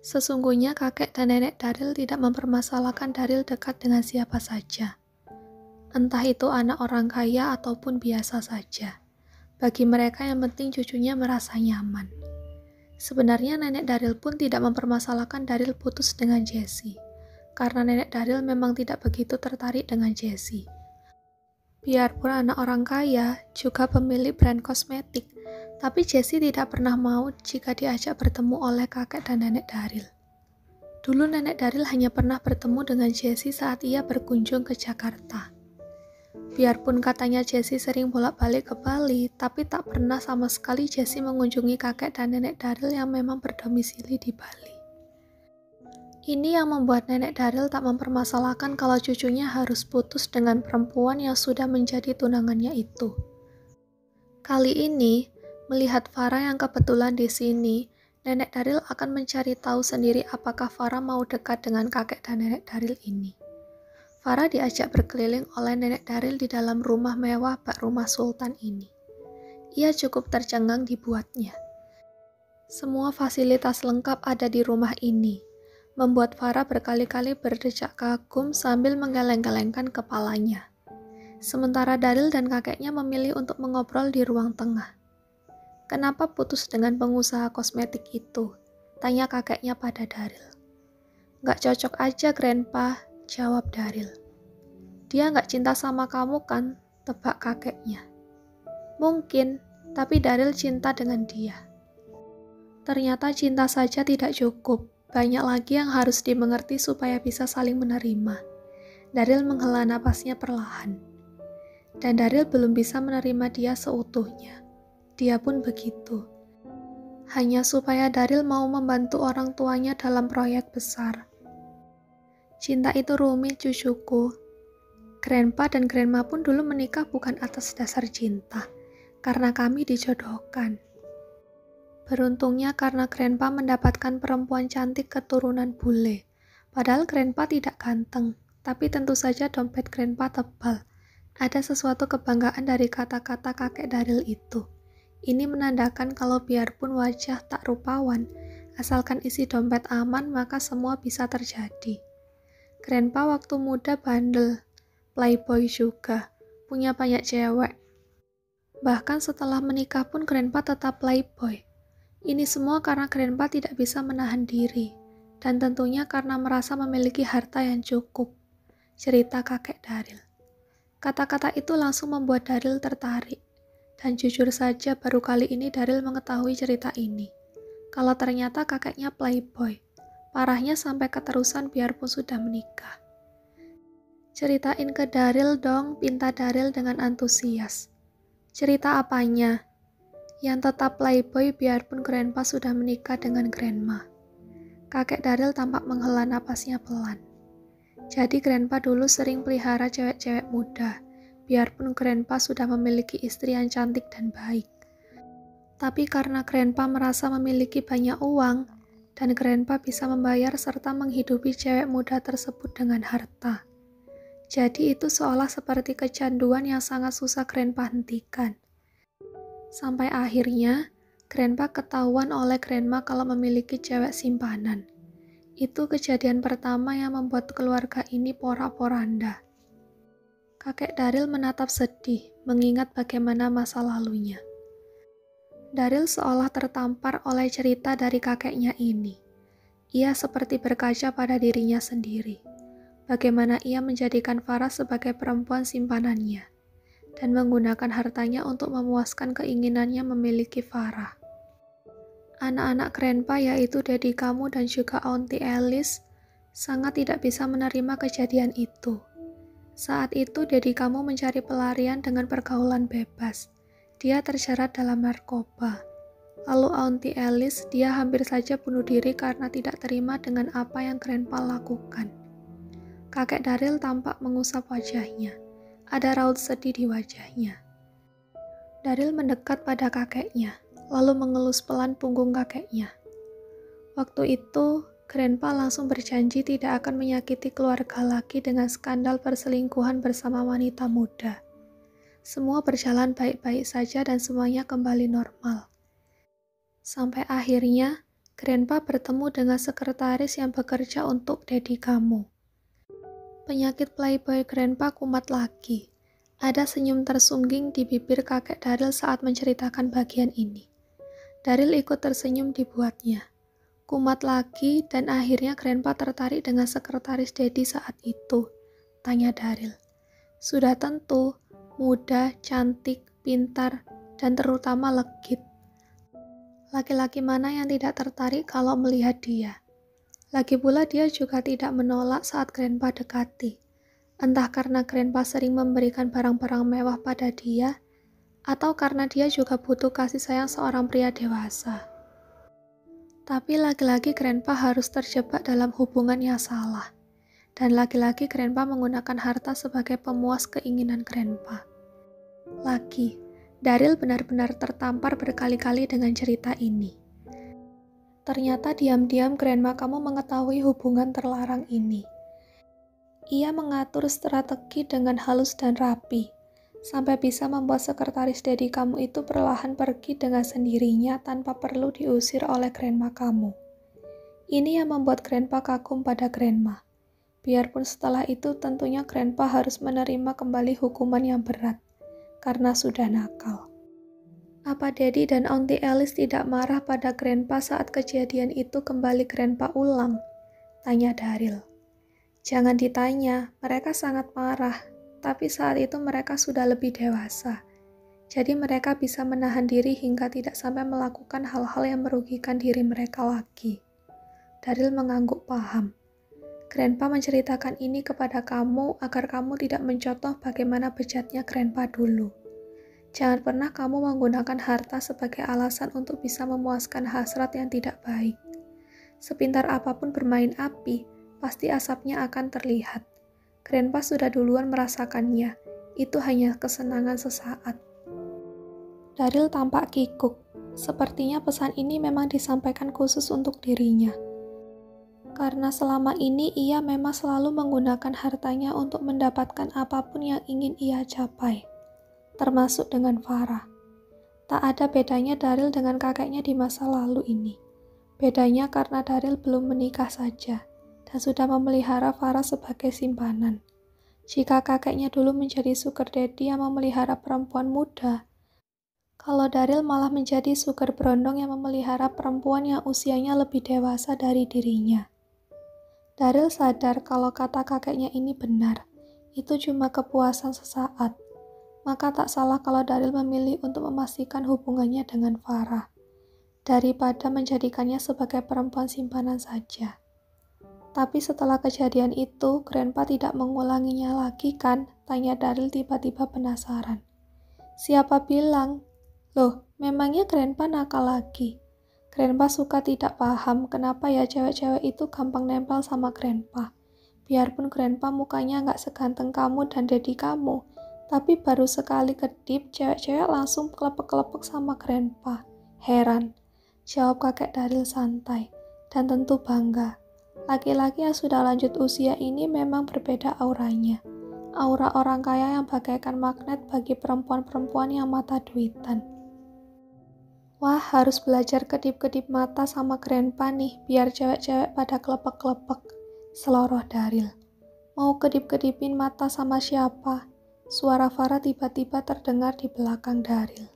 Sesungguhnya kakek dan nenek Daryl tidak mempermasalahkan Daryl dekat dengan siapa saja. Entah itu anak orang kaya ataupun biasa saja. Bagi mereka yang penting cucunya merasa nyaman. Sebenarnya nenek Daryl pun tidak mempermasalahkan Daryl putus dengan Jessie. Karena nenek Daryl memang tidak begitu tertarik dengan Jessie. Biarpun anak orang kaya, juga pemilik brand kosmetik, tapi Jessie tidak pernah mau jika diajak bertemu oleh kakek dan nenek Daryl. Dulu nenek Daryl hanya pernah bertemu dengan Jessie saat ia berkunjung ke Jakarta. Biarpun katanya Jessie sering bolak-balik ke Bali, tapi tak pernah sama sekali Jessie mengunjungi kakek dan nenek Daryl yang memang berdomisili di Bali. Ini yang membuat nenek Daryl tak mempermasalahkan kalau cucunya harus putus dengan perempuan yang sudah menjadi tunangannya itu. Kali ini, melihat Farah yang kebetulan di sini, nenek Daryl akan mencari tahu sendiri apakah Farah mau dekat dengan kakek dan nenek Daryl ini. Farah diajak berkeliling oleh nenek Daryl di dalam rumah mewah bak rumah sultan ini. Ia cukup tercengang dibuatnya. Semua fasilitas lengkap ada di rumah ini, membuat Farah berkali-kali berdecak kagum sambil menggeleng-gelengkan kepalanya. Sementara Daryl dan kakeknya memilih untuk mengobrol di ruang tengah. "Kenapa putus dengan pengusaha kosmetik itu?" tanya kakeknya pada Daryl. "Gak cocok aja, Grandpa," jawab Daryl. "Dia gak cinta sama kamu kan?" tebak kakeknya. "Mungkin, tapi Daryl cinta dengan dia." Ternyata cinta saja tidak cukup. Banyak lagi yang harus dimengerti supaya bisa saling menerima. Daryl menghela napasnya perlahan. Dan Daryl belum bisa menerima dia seutuhnya. Dia pun begitu. Hanya supaya Daryl mau membantu orang tuanya dalam proyek besar. Cinta itu rumit, cucuku. Grandpa dan Grandma pun dulu menikah bukan atas dasar cinta, karena kami dijodohkan. Beruntungnya karena Grandpa mendapatkan perempuan cantik keturunan bule. Padahal Grandpa tidak ganteng, tapi tentu saja dompet Grandpa tebal. Ada sesuatu kebanggaan dari kata-kata kakek Daryl itu. Ini menandakan kalau biarpun wajah tak rupawan, asalkan isi dompet aman maka semua bisa terjadi. Grandpa waktu muda bandel, playboy juga, punya banyak cewek. Bahkan setelah menikah pun Grandpa tetap playboy. Ini semua karena Grandpa tidak bisa menahan diri, dan tentunya karena merasa memiliki harta yang cukup, cerita kakek Daryl. Kata-kata itu langsung membuat Daryl tertarik, dan jujur saja baru kali ini Daryl mengetahui cerita ini. Kalau ternyata kakeknya playboy, parahnya sampai keterusan biarpun sudah menikah. "Ceritain ke Daryl dong," pinta Daryl dengan antusias. "Cerita apanya?" "Yang tetap playboy biarpun Grandpa sudah menikah dengan Grandma." Kakek Daryl tampak menghela napasnya pelan. Jadi Grandpa dulu sering pelihara cewek-cewek muda, biarpun Grandpa sudah memiliki istri yang cantik dan baik. Tapi karena Grandpa merasa memiliki banyak uang, dan Grandpa bisa membayar serta menghidupi cewek muda tersebut dengan harta. Jadi itu seolah seperti kecanduan yang sangat susah Grandpa hentikan. Sampai akhirnya, Grandpa ketahuan oleh Grandma kalau memiliki cewek simpanan. Itu kejadian pertama yang membuat keluarga ini porak-poranda. Kakek Daryl menatap sedih, mengingat bagaimana masa lalunya. Daryl seolah tertampar oleh cerita dari kakeknya ini. Ia seperti berkaca pada dirinya sendiri. Bagaimana ia menjadikan Farah sebagai perempuan simpanannya, dan menggunakan hartanya untuk memuaskan keinginannya memiliki Farah. Anak-anak Grandpa yaitu Daddy kamu dan juga Auntie Alice sangat tidak bisa menerima kejadian itu. Saat itu Daddy kamu mencari pelarian dengan pergaulan bebas. Dia terjerat dalam narkoba. Lalu Auntie Alice, dia hampir saja bunuh diri karena tidak terima dengan apa yang Grandpa lakukan. Kakek Daryl tampak mengusap wajahnya. Ada raut sedih di wajahnya. Daryl mendekat pada kakeknya, lalu mengelus pelan punggung kakeknya. Waktu itu, Grandpa langsung berjanji tidak akan menyakiti keluarga lagi dengan skandal perselingkuhan bersama wanita muda. Semua berjalan baik-baik saja dan semuanya kembali normal. Sampai akhirnya, Grandpa bertemu dengan sekretaris yang bekerja untuk Daddy kamu. Penyakit playboy Grandpa kumat lagi. Ada senyum tersungging di bibir kakek Daryl saat menceritakan bagian ini. Daryl ikut tersenyum dibuatnya. Kumat lagi dan akhirnya Grandpa tertarik dengan sekretaris Daddy saat itu, tanya Daryl. Sudah tentu, muda, cantik, pintar, dan terutama legit. Laki-laki mana yang tidak tertarik kalau melihat dia? Lagi pula dia juga tidak menolak saat Grandpa dekati. Entah karena Grandpa sering memberikan barang-barang mewah pada dia, atau karena dia juga butuh kasih sayang seorang pria dewasa. Tapi lagi-lagi Grandpa harus terjebak dalam hubungan yang salah. Dan lagi-lagi Grandpa menggunakan harta sebagai pemuas keinginan Grandpa. Lagi, Daryl benar-benar tertampar berkali-kali dengan cerita ini. Ternyata diam-diam Grandma kamu mengetahui hubungan terlarang ini. Ia mengatur strategi dengan halus dan rapi, sampai bisa membuat sekretaris Daddy kamu itu perlahan pergi dengan sendirinya tanpa perlu diusir oleh Grandma kamu. Ini yang membuat Grandpa kagum pada Grandma. Biarpun setelah itu tentunya Grandpa harus menerima kembali hukuman yang berat, karena sudah nakal. Apa Daddy dan Auntie Alice tidak marah pada Grandpa saat kejadian itu kembali Grandpa ulang? Tanya Daryl. Jangan ditanya, mereka sangat marah, tapi saat itu mereka sudah lebih dewasa. Jadi mereka bisa menahan diri hingga tidak sampai melakukan hal-hal yang merugikan diri mereka lagi. Daryl mengangguk paham. Grandpa menceritakan ini kepada kamu agar kamu tidak mencontoh bagaimana bejatnya Grandpa dulu. Jangan pernah kamu menggunakan harta sebagai alasan untuk bisa memuaskan hasrat yang tidak baik. Sepintar apapun bermain api, pasti asapnya akan terlihat. Grandpa sudah duluan merasakannya, itu hanya kesenangan sesaat. Daryl tampak kikuk, sepertinya pesan ini memang disampaikan khusus untuk dirinya. Karena selama ini ia memang selalu menggunakan hartanya untuk mendapatkan apapun yang ingin ia capai, termasuk dengan Farah. Tak ada bedanya Daryl dengan kakeknya di masa lalu ini. Bedanya karena Daryl belum menikah saja, dan sudah memelihara Farah sebagai simpanan. Jika kakeknya dulu menjadi sugar daddy yang memelihara perempuan muda, kalau Daryl malah menjadi sugar berondong yang memelihara perempuan yang usianya lebih dewasa dari dirinya. Daryl sadar kalau kata kakeknya ini benar, itu cuma kepuasan sesaat. Maka tak salah kalau Daryl memilih untuk memastikan hubungannya dengan Farah, daripada menjadikannya sebagai perempuan simpanan saja. Tapi setelah kejadian itu, Grandpa tidak mengulanginya lagi kan? Tanya Daryl tiba-tiba penasaran. Siapa bilang? Loh, memangnya Grandpa nakal lagi? Grandpa suka tidak paham kenapa ya cewek-cewek itu gampang nempel sama Grandpa. Biarpun Grandpa mukanya nggak seganteng kamu dan Daddy kamu, tapi baru sekali kedip cewek-cewek langsung kelepek-kelepek sama Grandpa. Heran, jawab kakek Daryl santai, dan tentu bangga. Laki-laki yang sudah lanjut usia ini memang berbeda auranya. Aura orang kaya yang bagaikan magnet bagi perempuan-perempuan yang mata duitan. Wah, harus belajar kedip-kedip mata sama Grandpa nih, biar cewek-cewek pada kelepek-kelepek, seloroh Daryl. Mau kedip-kedipin mata sama siapa? Suara Farah tiba-tiba terdengar di belakang Daryl.